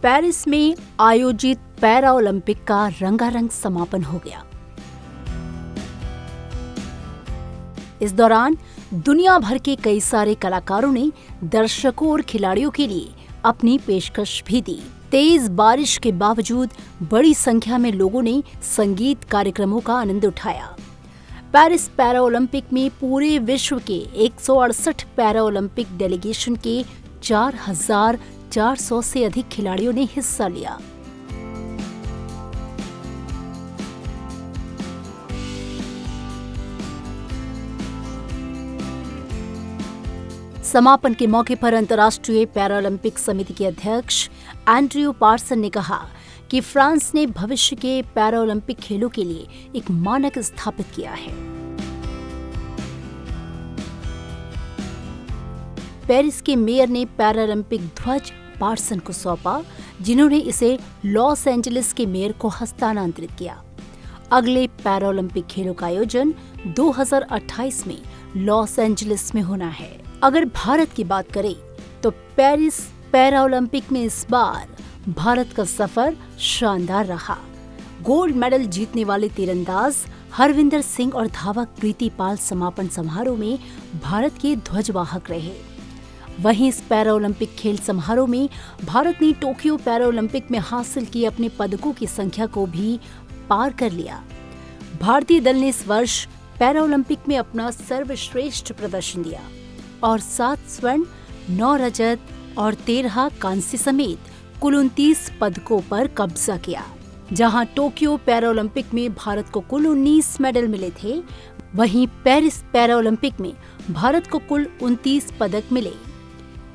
Paris में आयोजित para Olympic का रंगारंग समापन हो गया। इस दौरान दुनिया भर के कई सारे कलाकारों ने दर्शकों और खिलाड़ियों के लिए अपनी पेशकश भी दी। तेज बारिश के बावजूद बड़ी संख्या में लोगों ने संगीत कार्यक्रमों का आनंद उठाया। पेरिस पैरा ओलंपिक में पूरे विश्व के 168 पैरा ओलंपिक डेलीगेशन के 4,400 से अधिक खिलाड़ियों ने हिस्सा लिया। समापन के मौके पर अंतर्राष्ट्रीय पैरालंपिक समिति के अध्यक्ष एंड्रयू पार्सन ने कहा कि फ्रांस ने भविष्य के पैरालंपिक खेलों के लिए एक मानक स्थापित किया है। पेरिस के मेयर ने पैरालंपिक ध्वज पार्सन को सौंपा, जिन्होंने इसे लॉस एंजलिस के मेयर को हस्तांतरित किया। अगले पैरालंपिक खेलों का आयोजन 2028 में लॉस एंजलिस में होना है। अगर भारत की बात करें तो पेरिस पैरा ओलंपिक में इस बार भारत का सफर शानदार रहा। गोल्ड मेडल जीतने वाले तीरंदाज हरविंदर सिंह और धावक प्रीति पाल समापन समारोह में भारत के ध्वजवाहक रहे। वहीं इस पैरा ओलंपिक खेल समारोह में भारत ने टोक्यो पैरा ओलंपिक में हासिल किए अपने पदकों की संख्या को भी पार कर लिया। भारतीय दल ने इस वर्ष पैरा ओलंपिक में अपना सर्वश्रेष्ठ प्रदर्शन दिया और 7 स्वर्ण, 9 रजत और 13 कांस्य समेत कुल 29 पदकों पर कब्जा किया। जहां टोक्यो पैरा ओलंपिक में भारत को कुल 19 मेडल मिले थे, वहीं पेरिस पैरा ओलंपिक में भारत को कुल 29 पदक मिले।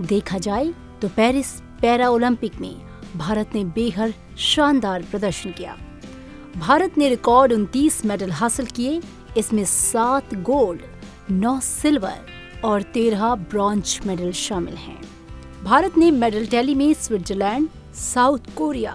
देखा जाए तो पेरिस पैरा ओलंपिक में भारत ने बेहद शानदार प्रदर्शन किया। भारत ने रिकॉर्ड 29 मेडल हासिल किए। इसमें 7 गोल्ड, 9 सिल्वर और 13 ब्रॉन्ज मेडल शामिल हैं। भारत ने मेडल टैली में स्विट्जरलैंड, साउथ कोरिया,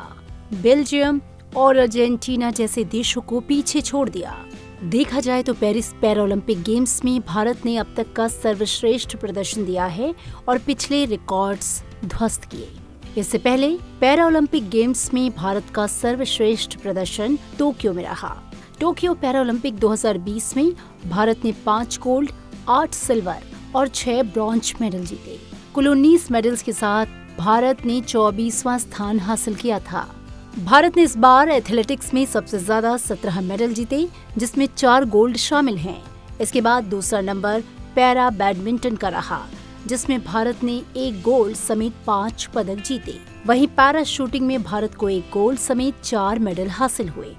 बेल्जियम और अर्जेंटीना जैसे देशों को पीछे छोड़ दिया। देखा जाए तो पेरिस पैरा ओलंपिक गेम्स में भारत ने अब तक का सर्वश्रेष्ठ प्रदर्शन दिया है और पिछले रिकॉर्ड्स ध्वस्त किए। इससे पहले पैरा ओलंपिक गेम्स में भारत का सर्वश्रेष्ठ प्रदर्शन टोक्यो में रहा। टोक्यो पैरा ओलंपिक 2020 में भारत ने 5 गोल्ड, 8 सिल्वर और 6 ब्रॉन्ज मेडल जीते। कुल 19 मेडल्स के साथ भारत ने 24वां स्थान हासिल किया था। भारत ने इस बार एथलेटिक्स में सबसे ज्यादा 17 मेडल जीते, जिसमें 4 गोल्ड शामिल हैं। इसके बाद दूसरा नंबर पैरा बैडमिंटन का रहा, जिसमें भारत ने 1 गोल्ड समेत 5 पदक जीते। वहीं पैरा शूटिंग में भारत को 1 गोल्ड समेत 4 मेडल हासिल हुए।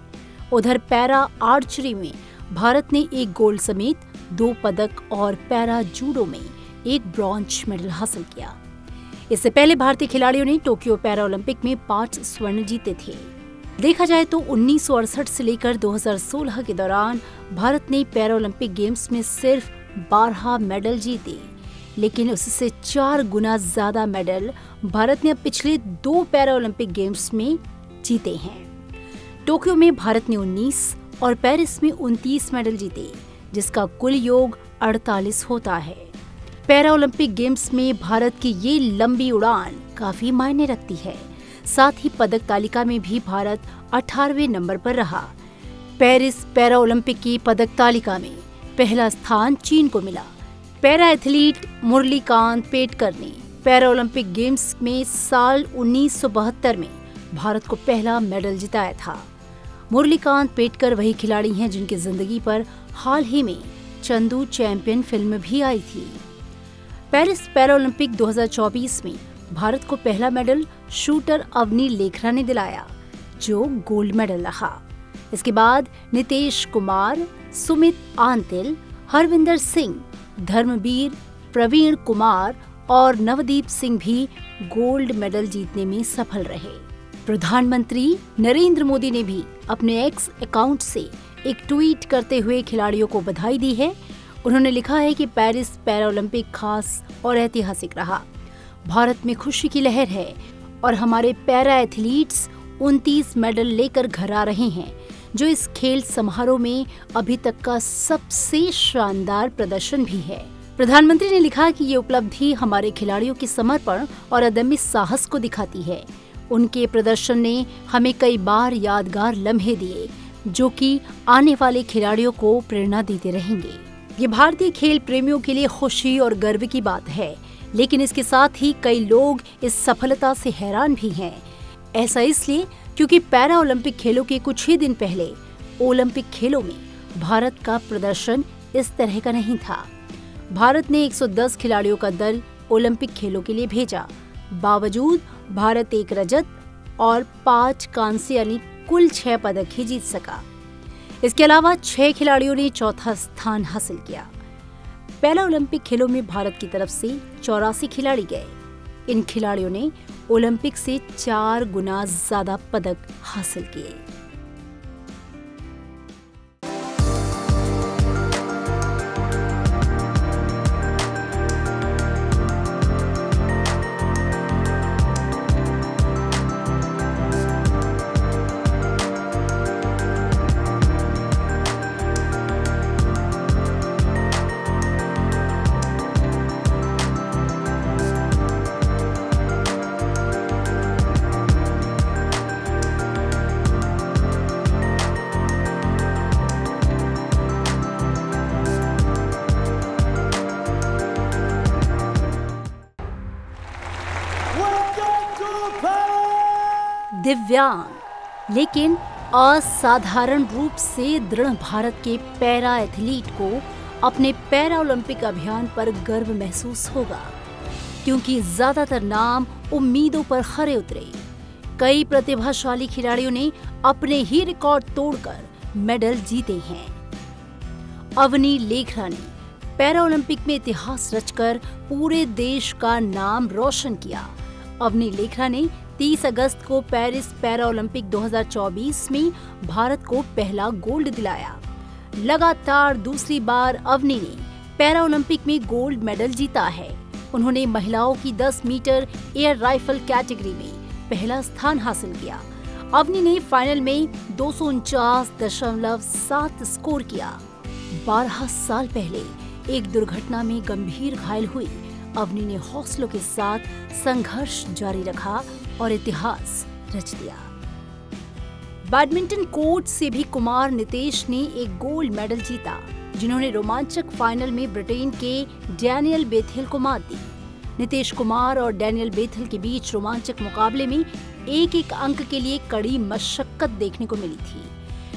उधर पैरा आर्चरी में भारत ने 1 गोल्ड समेत 2 पदक और पैरा जूडो में 1 ब्रॉन्ज मेडल हासिल किया। इससे पहले भारतीय खिलाड़ियों ने टोक्यो पैरा ओलंपिक में 5 स्वर्ण जीते थे। देखा जाए तो 1968 से लेकर 2016 के दौरान भारत ने पैरा ओलंपिक गेम्स में सिर्फ 12 मेडल जीते, लेकिन उससे 4 गुना ज्यादा मेडल भारत ने अब पिछले 2 पैरा ओलंपिक गेम्स में जीते हैं। टोक्यो में भारत ने 19 और पेरिस में 29 मेडल जीते, जिसका कुल योग 48 होता है। पैरा ओलंपिक गेम्स में भारत की ये लंबी उड़ान काफी मायने रखती है। साथ ही पदक तालिका में भी भारत 18वें नंबर पर रहा। पेरिस पैरा ओलंपिक की पदक तालिका में पहला स्थान चीन को मिला। पैरा एथलीट मुरलीकांत पेटकर ने पैरा ओलंपिक गेम्स में साल 1972 में भारत को पहला मेडल जिताया था। मुरलीकांत पेटकर वही खिलाड़ी हैं जिनकी जिंदगी पर हाल ही में चंदू चैंपियन फिल्म भी आई थी। पेरिस पैरा ओलंपिक 2024 में भारत को पहला मेडल शूटर अवनी लेखरा ने दिलाया, जो गोल्ड मेडल रहा। इसके बाद नितेश कुमार, सुमित आंतिल, हरविंदर सिंह, धर्मवीर, प्रवीण कुमार और नवदीप सिंह भी गोल्ड मेडल जीतने में सफल रहे। प्रधानमंत्री नरेंद्र मोदी ने भी अपने एक्स अकाउंट से एक ट्वीट करते हुए खिलाड़ियों को बधाई दी है। उन्होंने लिखा है कि पेरिस पैरा ओलंपिक खास और ऐतिहासिक रहा। भारत में खुशी की लहर है और हमारे पैरा एथलीट्स 29 मेडल लेकर घर आ रहे हैं, जो इस खेल समारोह में अभी तक का सबसे शानदार प्रदर्शन भी है। प्रधानमंत्री ने लिखा कि ये उपलब्धि हमारे खिलाड़ियों के समर्पण और अदम्य साहस को दिखाती है। उनके प्रदर्शन ने हमें कई बार यादगार लम्हे दिए, जो कि आने वाले खिलाड़ियों को प्रेरणा देते रहेंगे। ये भारतीय खेल प्रेमियों के लिए खुशी और गर्व की बात है, लेकिन इसके साथ ही कई लोग इस सफलता से हैरान भी हैं। ऐसा इसलिए क्योंकि पैरा ओलंपिक खेलों के कुछ ही दिन पहले ओलंपिक खेलों में भारत का प्रदर्शन इस तरह का नहीं था। भारत ने 110 खिलाड़ियों का दल ओलंपिक खेलों के लिए भेजा। बावजूद भारत 1 रजत और 5 कांस्य यानी कुल 6 पदक ही जीत सका। इसके अलावा 6 खिलाड़ियों ने चौथा स्थान हासिल किया। पैरा ओलंपिक खेलों में भारत की तरफ से 84 खिलाड़ी गए। इन खिलाड़ियों ने ओलंपिक से 4 गुना ज्यादा पदक हासिल किए। दिव्यांग लेकिन असाधारण रूप से दृढ़ भारत के पैरा एथलीट को अपने पैरा ओलंपिक अभियान पर गर्व महसूस होगा, क्योंकि ज्यादातर नाम उम्मीदों पर खरे उतरे। कई प्रतिभाशाली खिलाड़ियों ने अपने ही रिकॉर्ड तोड़कर मेडल जीते हैं। अवनी लेखरा ने पैरा ओलंपिक में इतिहास रचकर पूरे देश का नाम रोशन किया। अवनी लेखरा ने 30 अगस्त को पेरिस पैरा ओलंपिक 2024 में भारत को पहला गोल्ड दिलाया। लगातार दूसरी बार अवनी ने पैरा ओलंपिक में गोल्ड मेडल जीता है। उन्होंने महिलाओं की 10 मीटर एयर राइफल कैटेगरी में पहला स्थान हासिल किया। अवनी ने फाइनल में 249.7 स्कोर किया। 12 साल पहले एक दुर्घटना में गंभीर घायल हुई अवनी ने हौसलों के साथ संघर्ष जारी रखा और इतिहास रच दिया। बैडमिंटन कोर्ट से भी कुमार नितेश ने एक गोल्ड मेडल जीता, जिन्होंने रोमांचक फाइनल में ब्रिटेन के डैनियल बेथेल को मात दी। नितेश कुमार और डैनियल बेथेल के बीच रोमांचक मुकाबले में एक अंक के लिए कड़ी मशक्कत देखने को मिली थी।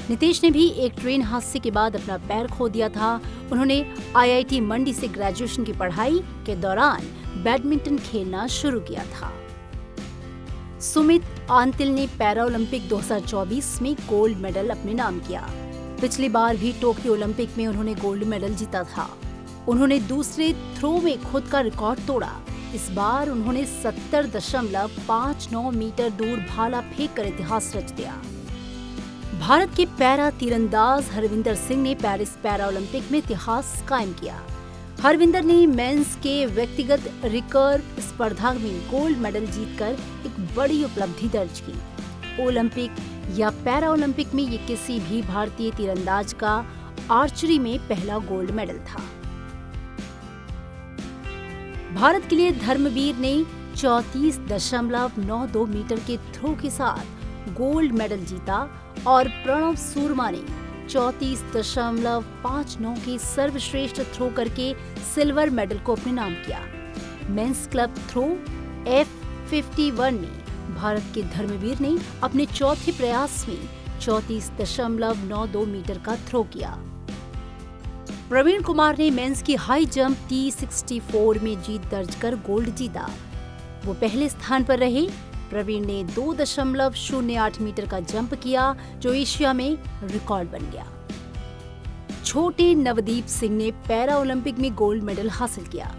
नितेश ने भी एक ट्रेन हादसे के बाद अपना पैर खो दिया था। उन्होंने IIT मंडी से ग्रेजुएशन की पढ़ाई के दौरान बैडमिंटन खेलना शुरू किया था। सुमित आंतिल ने पैरा ओलंपिक 2024 में गोल्ड मेडल अपने नाम किया। पिछली बार भी टोक्यो ओलंपिक में उन्होंने गोल्ड मेडल जीता था। उन्होंने दूसरे थ्रो में खुद का रिकॉर्ड तोड़ा। इस बार उन्होंने 70.59 मीटर दूर भाला फेंक कर इतिहास रच दिया। भारत के पैरा तीरंदाज हरविंदर सिंह ने पेरिस पैरा ओलंपिक में इतिहास कायम किया। हरविंदर ने मेंस के व्यक्तिगत रिकर्व स्पर्धा में गोल्ड मेडल जीतकर एक बड़ी उपलब्धि दर्ज की। ओलंपिक या पैरा ओलंपिक में ये किसी भी भारतीय तीरंदाज का आर्चरी में पहला गोल्ड मेडल था। भारत के लिए धर्मवीर ने 34.92 मीटर के थ्रो के साथ गोल्ड मेडल जीता और प्रणव सूरमा ने 34.59 के सर्वश्रेष्ठ थ्रो करके सिल्वर मेडल को अपने नाम किया। मेंस क्लब थ्रो F51 में भारत के धर्मवीर ने अपने चौथे प्रयास में 34.92 मीटर का थ्रो किया। प्रवीण कुमार ने मेंस की हाई जंप T64 में जीत दर्ज कर गोल्ड जीता। वो पहले स्थान पर रहे। प्रवीण ने 2.08 मीटर का जंप किया, जो एशिया में रिकॉर्ड बन गया। छोटे नवदीप सिंह ने पैरा ओलंपिक में गोल्ड मेडल हासिल किया।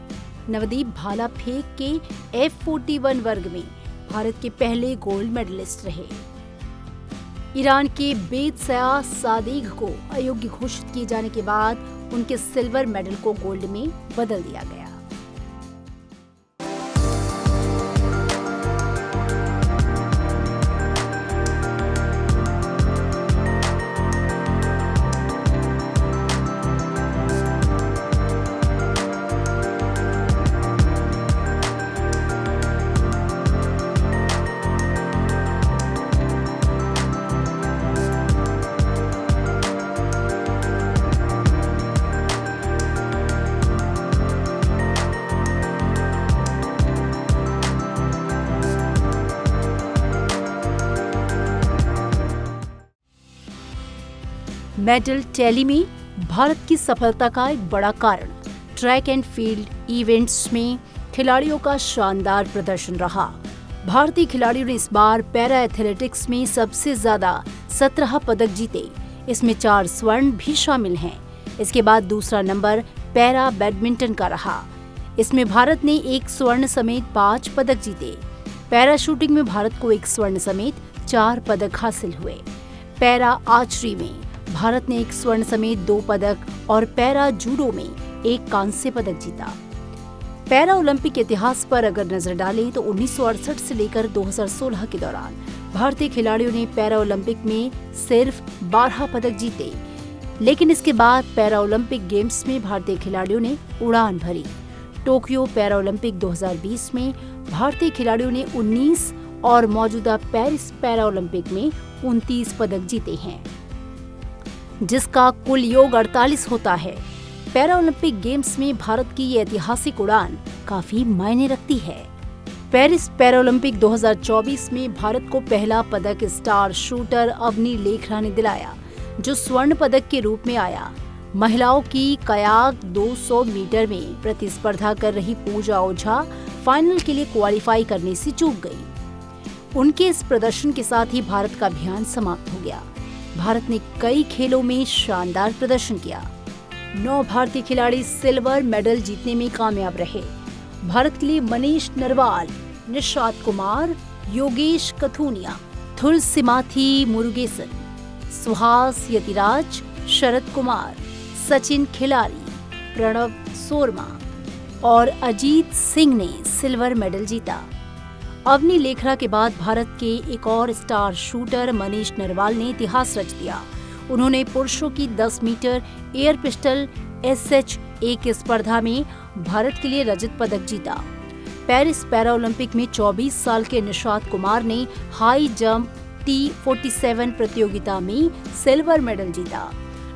नवदीप भाला फेंक के F41 वर्ग में भारत के पहले गोल्ड मेडलिस्ट रहे। ईरान के बेतसया सादिक को अयोग्य घोषित किए जाने के बाद उनके सिल्वर मेडल को गोल्ड में बदल दिया गया। मेडल टैली में भारत की सफलता का एक बड़ा कारण ट्रैक एंड फील्ड इवेंट्स में खिलाड़ियों का शानदार प्रदर्शन रहा। भारतीय खिलाड़ियों ने इस बार पैरा एथलेटिक्स में सबसे ज्यादा 17 पदक जीते। इसमें 4 स्वर्ण भी शामिल हैं। इसके बाद दूसरा नंबर पैरा बैडमिंटन का रहा। इसमें भारत ने 1 स्वर्ण समेत 5 पदक जीते। पैरा शूटिंग में भारत को 1 स्वर्ण समेत 4 पदक हासिल हुए। पैरा आर्चरी में भारत ने 1 स्वर्ण समेत 2 पदक और पैरा जूडो में 1 कांस्य पदक जीता। पैरा ओलंपिक के इतिहास पर अगर नजर डालें तो 1968 से लेकर 2016 के दौरान भारतीय खिलाड़ियों ने पैरा ओलंपिक में सिर्फ 12 पदक जीते। लेकिन इसके बाद पैरा ओलंपिक गेम्स में भारतीय खिलाड़ियों ने उड़ान भरी। टोक्यो पैरा ओलंपिक 2020 में भारतीय खिलाड़ियों ने 19 और मौजूदा पेरिस पैरा ओलंपिक में 29 पदक जीते हैं, जिसका कुल योग 48 होता है। पैरा ओलंपिक गेम्स में भारत की ये ऐतिहासिक उड़ान काफी मायने रखती है। पेरिस पैरा ओलंपिक 2024 में भारत को पहला पदक स्टार शूटर अवनी लेखरा ने दिलाया, जो स्वर्ण पदक के रूप में आया। महिलाओं की कयाक 200 मीटर में प्रतिस्पर्धा कर रही पूजा ओझा फाइनल के लिए क्वालिफाई करने से चूक गई। उनके इस प्रदर्शन के साथ ही भारत का अभियान समाप्त हो गया। भारत ने कई खेलों में शानदार प्रदर्शन किया। 9 भारतीय खिलाड़ी सिल्वर मेडल जीतने में कामयाब रहे। भारत के लिए मनीष नरवाल, निशात कुमार, योगेश कथुनिया, थुलसीमाथी मुरुगेसन, सुहास यतिराज, शरद कुमार, सचिन खिलारी, प्रणव शर्मा और अजीत सिंह ने सिल्वर मेडल जीता। अवनी लेखरा के बाद भारत के एक और स्टार शूटर मनीष नरवाल ने इतिहास रच दिया। उन्होंने पुरुषों की 10 मीटर एयर पिस्टल SH1 स्पर्धा में भारत के लिए रजत पदक जीता। पेरिस पैरा ओलंपिक में 24 साल के निशात कुमार ने हाई जंप T47 प्रतियोगिता में सिल्वर मेडल जीता।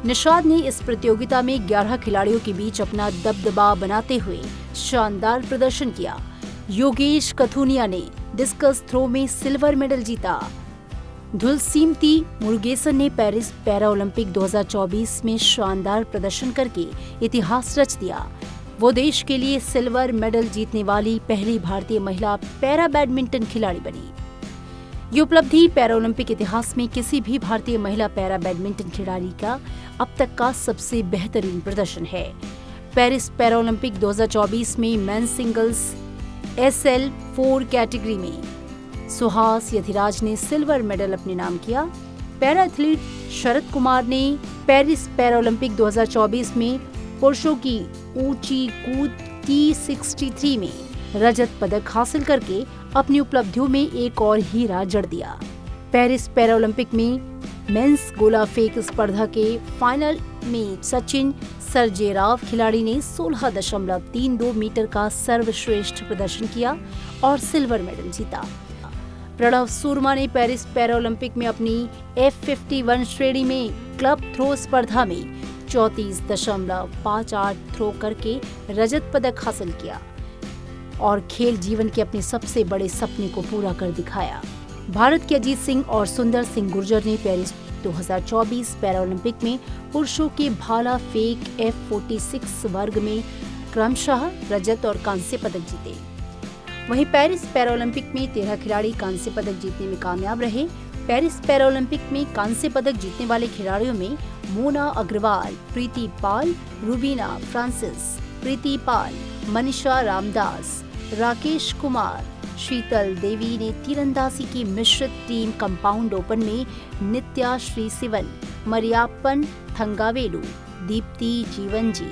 निशात ने इस प्रतियोगिता में 11 खिलाड़ियों के बीच अपना दबदबा बनाते हुए शानदार प्रदर्शन किया। योगेश कथुनिया ने डिस्कस थ्रो में सिल्वर मेडल जीता। थुलसीमाथी मुरुगेसन ने पेरिस पैरा ओलंपिक 2024 में शानदार प्रदर्शन करके इतिहास रच दिया। वो देश के लिए सिल्वर मेडल जीतने वाली पहली भारतीय महिला पैरा बैडमिंटन खिलाड़ी बनी। ये उपलब्धि पैरा ओलंपिक इतिहास में किसी भी भारतीय महिला पैरा बैडमिंटन खिलाड़ी का अब तक का सबसे बेहतरीन प्रदर्शन है। पेरिस पैरा ओलंपिक 2024 में मेंस सिंगल्स SL4 कैटेगरी में सुहास यतिराज ने सिल्वर मेडल अपने नाम किया। पैरा एथलीट शरद कुमार ने पेरिस पैरा ओलंपिक 2024 में पुरुषों की ऊंची कूद T63 में रजत पदक हासिल करके अपनी उपलब्धियों में एक और हीरा जड़ दिया। पेरिस पैरा ओलंपिक में मेंस गोला फेंक स्पर्धा के फाइनल में सचिन सर्जेराव खिलाड़ी ने 16.32 मीटर का सर्वश्रेष्ठ प्रदर्शन किया और सिल्वर मेडल जीता। प्रणव शर्मा ने पेरिस पैरा ओलंपिक में अपनी F51 श्रेणी में क्लब थ्रो स्पर्धा में 34.58 थ्रो करके रजत पदक हासिल किया और खेल जीवन के अपने सबसे बड़े सपने को पूरा कर दिखाया। भारत के अजीत सिंह और सुंदर सिंह गुर्जर ने पेरिस 2024 पैरा ओलंपिक में पुरुषों के भाला फेंक F46 वर्ग में क्रमशः रजत और कांस्य पदक जीते। वहीं पेरिस पैरा ओलंपिक में 13 खिलाड़ी कांस्य पदक जीतने में कामयाब रहे। पेरिस पैरा ओलंपिक में कांस्य पदक जीतने वाले खिलाड़ियों में मोना अग्रवाल, प्रीति पाल, रुबीना फ्रांसिस, प्रीति पाल, मनीषा रामदास, राकेश कुमार, शीतल देवी ने तीरंदाजी की मिश्रित टीम कंपाउंड ओपन में नित्या श्री सिवन, मरियाप्पन थंगावेलु, दीप्ति जीवनजी,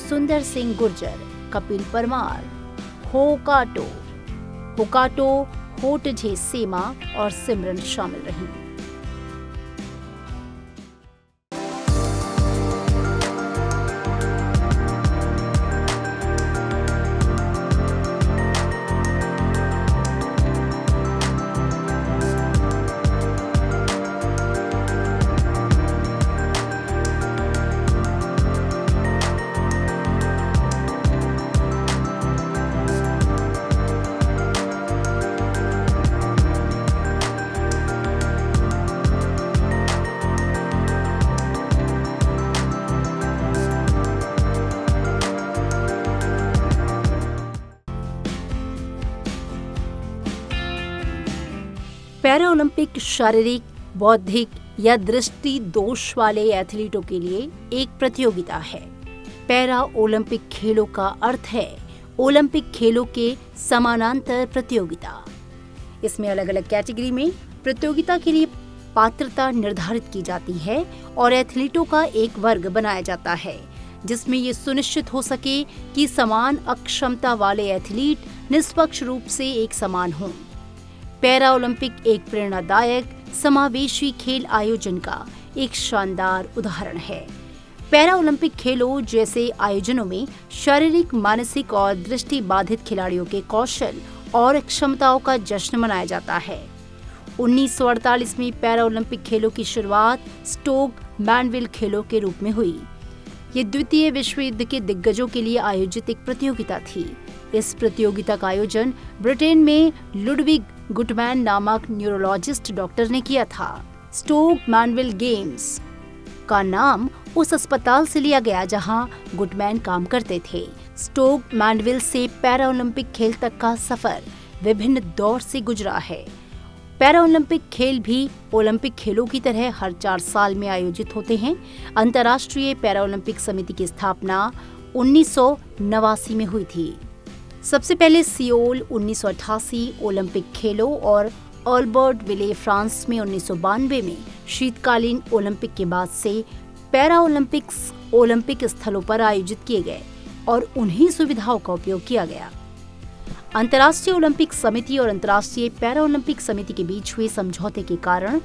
सुंदर सिंह गुर्जर, कपिल परमार, होकाटो होटझे सेमा और सिमरन शामिल रहीं। पैरा ओलंपिक शारीरिक, बौद्धिक या दृष्टि दोष वाले एथलीटों के लिए एक प्रतियोगिता है। पैरा ओलंपिक खेलों का अर्थ है ओलंपिक खेलों के समानांतर प्रतियोगिता। इसमें अलग अलग कैटेगरी में प्रतियोगिता के लिए पात्रता निर्धारित की जाती है और एथलीटों का एक वर्ग बनाया जाता है जिसमें ये सुनिश्चित हो सके कि समान अक्षमता वाले एथलीट निष्पक्ष रूप से एक समान हों। पैरा ओलंपिक एक प्रेरणादायक समावेशी खेल आयोजन का एक शानदार उदाहरण है। पैरा ओलंपिक खेलों जैसे आयोजनों में शारीरिक, मानसिक और दृष्टि बाधित खिलाड़ियों के कौशल और क्षमताओं का जश्न मनाया जाता है। 1948 में पैरा ओलंपिक खेलों की शुरुआत स्टोक मैनविल खेलों के रूप में हुई। ये द्वितीय विश्व युद्ध के दिग्गजों के लिए आयोजित एक प्रतियोगिता थी। इस प्रतियोगिता का आयोजन ब्रिटेन में लुडविग गुटमैन नामक न्यूरोलॉजिस्ट डॉक्टर ने किया था। स्टोक मैनविल गेम्स का नाम उस अस्पताल से लिया गया जहां गुटमैन काम करते थे। स्टोक मैनविल से पैरा ओलंपिक खेल तक का सफर विभिन्न दौर से गुजरा है। पैरा ओलंपिक खेल भी ओलंपिक खेलों की तरह हर 4 साल में आयोजित होते हैं। अंतर्राष्ट्रीय पैरा ओलंपिक समिति की स्थापना 1989 में हुई थी। सबसे पहले सियोल 1988 ओलंपिक खेलों और अल्बर्ट विले फ्रांस में 1992 में शीतकालीन ओलंपिक के बाद से पैरा ओलंपिक्स ओलंपिक स्थलों पर आयोजित किए गए और उन्हीं सुविधाओं का उपयोग किया गया। अंतर्राष्ट्रीय ओलंपिक समिति और अंतर्राष्ट्रीय पैरा ओलंपिक समिति के बीच हुए समझौते के कारण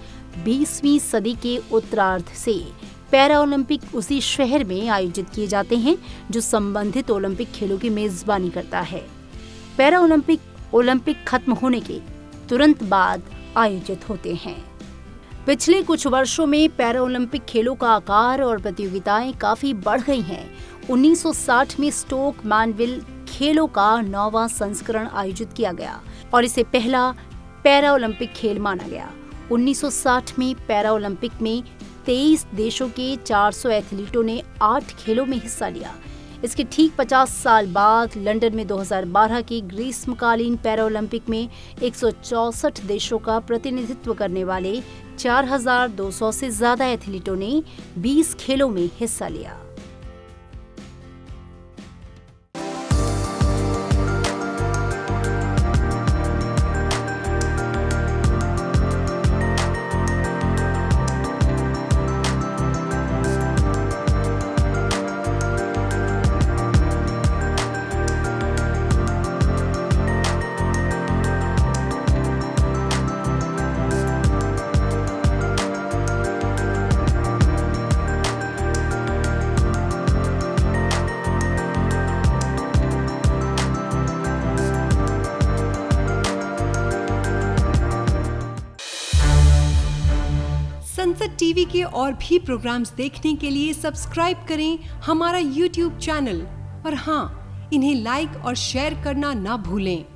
20वीं सदी के उत्तरार्ध से पैरा ओलंपिक उसी शहर में आयोजित किए जाते हैं जो संबंधित ओलंपिक खेलों की मेजबानी करता है। पैरा ओलंपिक खत्म होने के तुरंत बाद आयोजित होते हैं। पिछले कुछ वर्षों में पैरा ओलंपिक खेलों का आकार और प्रतियोगिताएं काफी बढ़ गई हैं। 1960 में स्टोक मैनविल खेलों का 9वां संस्करण आयोजित किया गया और इसे पहला पैरा ओलंपिक खेल माना गया। 1960 में पैरा ओलंपिक में 23 देशों के 400 एथलीटों ने 8 खेलों में हिस्सा लिया। इसके ठीक 50 साल बाद लंदन में 2012 की ग्रीष्मकालीन पैरा ओलंपिक में 164 देशों का प्रतिनिधित्व करने वाले 4200 से ज्यादा एथलीटों ने 20 खेलों में हिस्सा लिया। संसद टीवी के और भी प्रोग्राम्स देखने के लिए सब्सक्राइब करें हमारा YouTube चैनल और हाँ, इन्हें लाइक और शेयर करना ना भूलें।